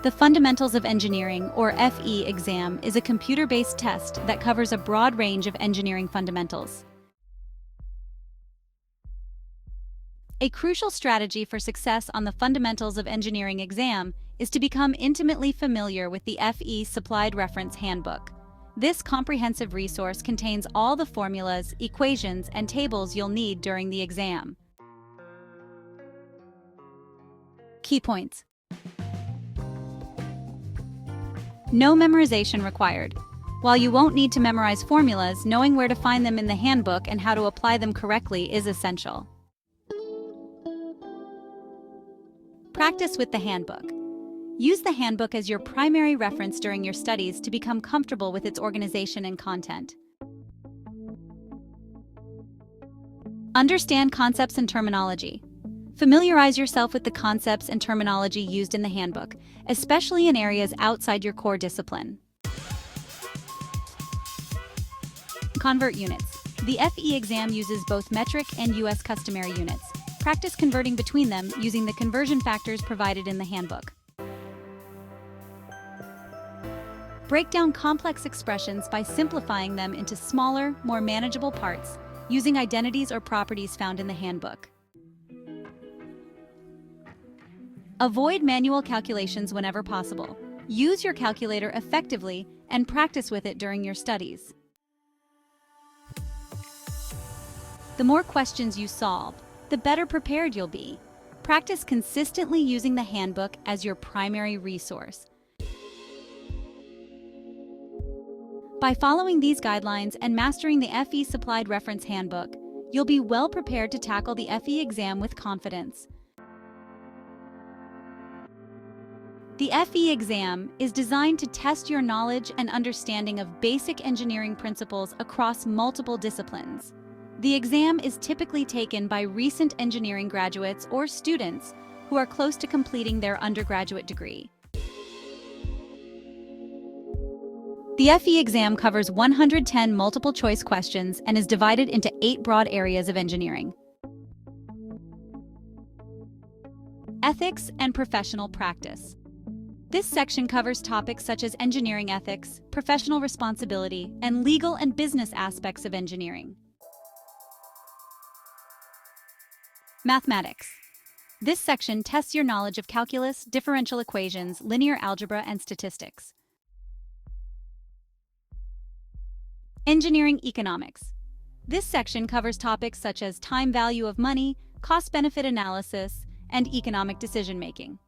The Fundamentals of Engineering, or FE exam, is a computer-based test that covers a broad range of engineering fundamentals. A crucial strategy for success on the Fundamentals of Engineering exam is to become intimately familiar with the FE Supplied-Reference Handbook. This comprehensive resource contains all the formulas, equations, and tables you'll need during the exam. Key points. No memorization required. While you won't need to memorize formulas, knowing where to find them in the handbook and how to apply them correctly is essential. Practice with the handbook. Use the handbook as your primary reference during your studies to become comfortable with its organization and content. Understand concepts and terminology. Familiarize yourself with the concepts and terminology used in the handbook, especially in areas outside your core discipline. Convert units. The FE exam uses both metric and US customary units. Practice converting between them using the conversion factors provided in the handbook. Break down complex expressions by simplifying them into smaller, more manageable parts, using identities or properties found in the handbook. Avoid manual calculations whenever possible. Use your calculator effectively and practice with it during your studies. The more questions you solve, the better prepared you'll be. Practice consistently using the handbook as your primary resource. By following these guidelines and mastering the FE Supplied-Reference Handbook, you'll be well prepared to tackle the FE exam with confidence. The FE exam is designed to test your knowledge and understanding of basic engineering principles across multiple disciplines. The exam is typically taken by recent engineering graduates or students who are close to completing their undergraduate degree. The FE exam covers 110 multiple-choice questions and is divided into 8 broad areas of engineering. Ethics and professional practice. This section covers topics such as engineering ethics, professional responsibility, and legal and business aspects of engineering. Mathematics. This section tests your knowledge of calculus, differential equations, linear algebra, and statistics. Engineering economics. This section covers topics such as time value of money, cost-benefit analysis, and economic decision-making.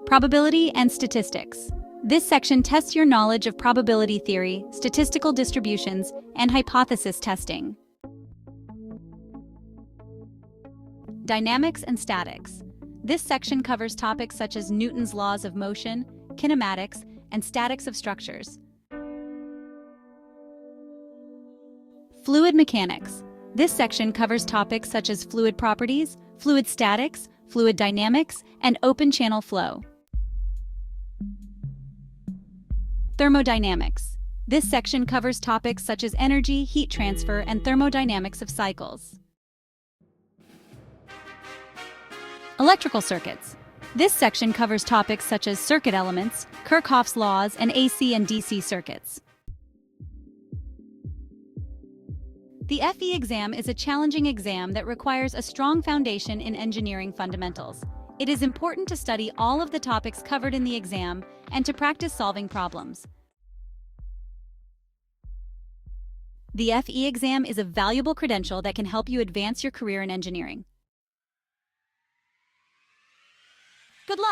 Probability and statistics. This section tests your knowledge of probability theory, statistical distributions, and hypothesis testing. Dynamics and statics. This section covers topics such as Newton's laws of motion, kinematics, and statics of structures. Fluid mechanics. This section covers topics such as fluid properties, fluid statics, fluid dynamics, and open channel flow. Thermodynamics. This section covers topics such as energy, heat transfer, and thermodynamics of cycles. Electrical circuits. This section covers topics such as circuit elements, Kirchhoff's laws, and AC and DC circuits. The FE exam is a challenging exam that requires a strong foundation in engineering fundamentals. It is important to study all of the topics covered in the exam and to practice solving problems. The FE exam is a valuable credential that can help you advance your career in engineering. Good luck!